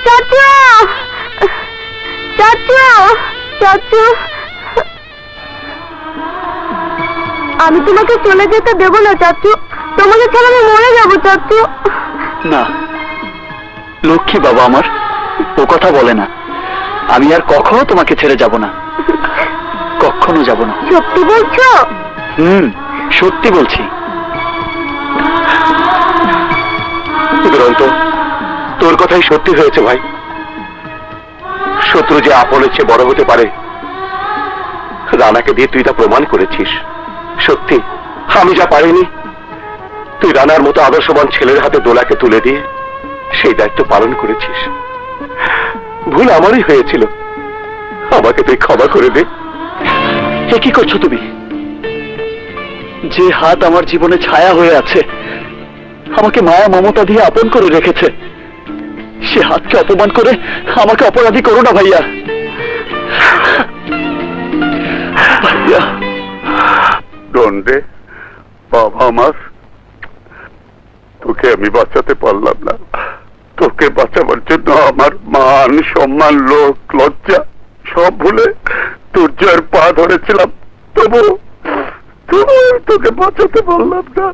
চাচু, চাচু, চাচু, আমি তোমাকে চলে যেতে দেবো না চাচু, তোমাকে ছাড়া আমি মরে যাবো চাচু। না লক্ষ্মী বাবা আমার ও কথা বলে না, আমি আর কখনো তোমাকে ছেড়ে যাব না, কখনো যাব না। সত্যি বলছো? সত্যি বলছি। দুরন্ত, তোর কথাই সত্যি হয়েছে ভাই। শত্রু যে আপনের চেয়ে বড় হতে পারে, রানাকে দিয়ে তুই তা প্রমাণ করেছিস। সত্যি আমি যা পারিনি, তুই রানার মতো আদর্শবান ছেলের হাতে দোলাকে তুলে দিয়ে সেই দায়িত্ব পালন করেছিস। ভুল আমারই হয়েছিল, আমাকে তুই ক্ষমা করে দে। এ কি করছো তুমি? যে হাত আমার জীবনে ছায়া হয়ে আছে, আমাকে মায়া মমতা দিয়ে আপন করে রেখেছে, সে হাতকে অপমান করে আমাকে অপরাধী করো না ভাইয়া। ভাইয়া দণ্ডে বাবা আমার, তোকে আমি বাঁচাতে পারলাম না। তোকে বাঁচাবার জন্য আমার মান সম্মান লোক লজ্জা সব ভুলে দুর্জয়ের পা ধরেছিলাম, তবু তোকে বাঁচাতে পারলাম না।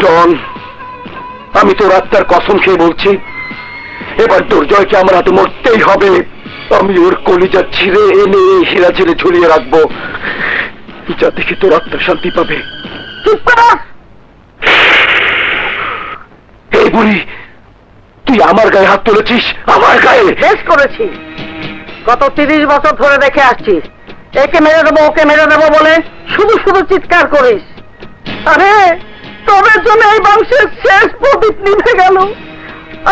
জন, আমি তোর আত্মার কসম খেয়ে বলছি, এবার দুর্জয়কে আমার হাতে মরতেই হবে। আমি ওর কলিজা ছিঁড়ে এনে হীরা ছেড়ে ঝুলিয়ে রাখবো, যা দেখে তোর আত্মা শান্তি পাবে। এই বুড়ি, তুই আমার গায়ে হাত তুলেছিস, আমার গায়ে। বেশ করেছি, গত 30 বছর ধরে দেখে আসছিস একে মেরে দেবো ওকে মেরে দেবো বলে শুধু শুধু চিৎকার করিস। আরে তবের জন্য এই বংশের শেষ প্রদীপ নিভে গেল।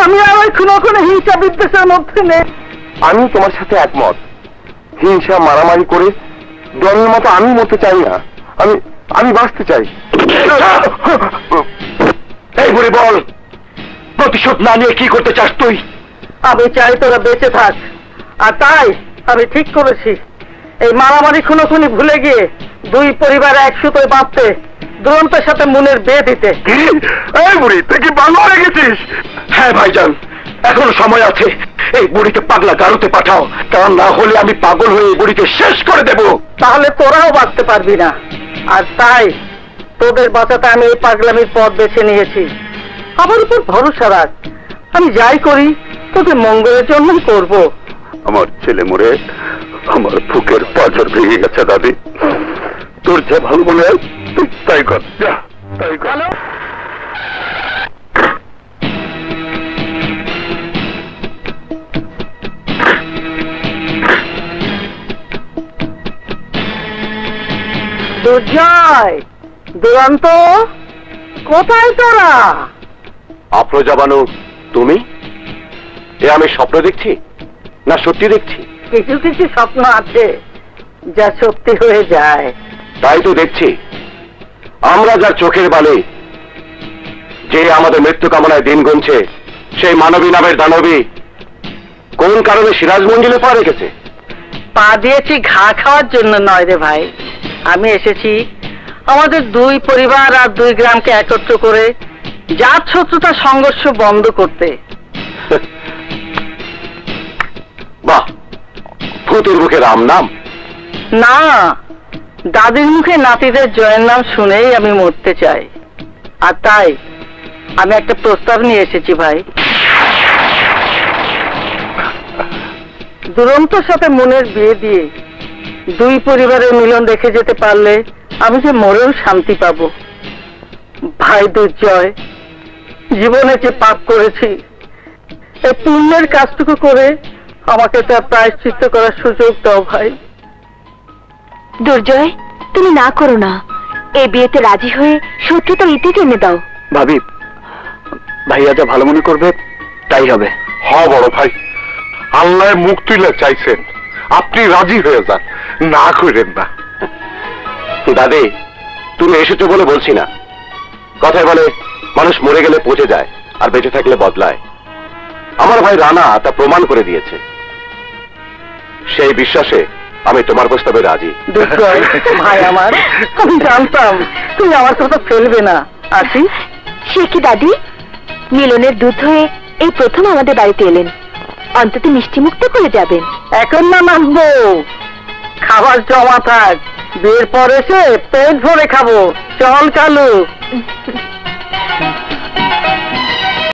আমি আর ওই খুনোখুনো হিংসা বিদ্বেষের মধ্যে নেই। আমি তোমার সাথে একমত, হিংসা মারামারি করে দলের মতো আমি মরতে চাই না, আমি বাঁচতে চাই। এই বুড়ি বল, প্রতিশোধ না নিয়ে কি করতে চাস তুই? আমি চাই তোরা বেঁচে থাক, আর তাই আমি ঠিক করেছি এই মারামারি খুনোখুনি ভুলে গিয়ে দুই পরিবার এক সুতোয় বাঁধতে, দুরন্তের সাথে মুনের বিয়ে দিতে। এই বুড়ি, তুই কি ভালো হয়ে গেছিস? হ্যাঁ ভাইজান, এখনো সময় আছে। এই বুড়িকে পাগলা গারুতে পাঠাও, তা না হলে আমি পাগল হয়ে এই বুড়িকে শেষ করে দেব। তাহলে তোরাও বাঁচতে পারবি না। আর তাই তোদের বাঁচাতে আমি এই পাগলামির পথ বেছে নিয়েছি। আমার উপর ভরসা রাখ, আমি যাই করি তোদের মঙ্গলের জন্যই করব। আমার ছেলে মরে আমার বুকের পাঁজর ভেঙে গেছে দাদি, তোর যা ভালো মনে হয় তাই কর, যা তাই কর। দুর্জয়, দুরন্ত, কোথায় তোরা? আফরোজা বানু, তুমি? এ আমি স্বপ্ন দেখছি না সত্যি দেখছি? কিছু কিছু স্বপ্ন আছে যা সত্যি হয়ে যায়। তাই তো দেখছি, আমরা যার চোখের বালি, যে আমাদের মৃত্যু কামনায় দিন গুনছে, সেই মানবী নামের দানবী কোন কারণে সিরাজ মঞ্জিলে পা রেখেছে? পা দিয়েছি ঘা খাওয়ার জন্য নয় রে ভাই, আমি এসেছি আমাদের দুই পরিবার আর দুই গ্রামকে একত্র করে জাত শত্রুতা সংঘর্ষ বন্ধ করতে। বাহ, ভূতের মুখে রাম নাম? না, দাদির মুখে নাতিদের জয়ের নাম শুনেই আমি মরতে চাই। আর তাই আমি একটা প্রস্তাব নিয়ে এসেছি ভাই। দুরন্তর সাথে মনের বিয়ে দিয়ে দুই পরিবারের মিলন দেখে যেতে পারলে আমি যে মরেও শান্তি পাবো। ভাই দুর্জয়, জীবনে যে পাপ করেছি, এই পুণ্যের কাজটুকু করে আমাকে তার প্রায়শ্চিত্ত করার সুযোগ দাও ভাই। দুর্জয়, তুমি না করো না, এই বিয়েতে রাজি হয়ে শত্রুতার ইতি টেনে দাও। ভাবি, ভাইয়া যা ভালো মনে করবে তাই হবে। হ বড় ভাই, আল্লাহ মুখ তুলে চাইছেন, আপনি রাজি হয়ে যান, না করেন না। দাদি, তুমি এসেছো বলে বলছি না, কথায় বলে মানুষ মরে গেলে পচে যায় আর বেঁচে থাকলে বদলায়। আমার ভাই রানা তা প্রমাণ করে দিয়েছে, সেই বিশ্বাসে আমি তোমার প্রস্তাবে রাজি। ভাই আমার, আমি জানতাম তুমি আমার কথা ফেলবে না। আসি। সে কি দাদি, মিলনের দুধ হয়ে এই প্রথম আমাদের বাড়িতে এলেন, অন্তত মিষ্টি মুক্ত করে যাবেন। এখন না নাচবো, খাবার জমা থাক, বিয়ের পর এসে পেট ভরে খাবো। চল কালু।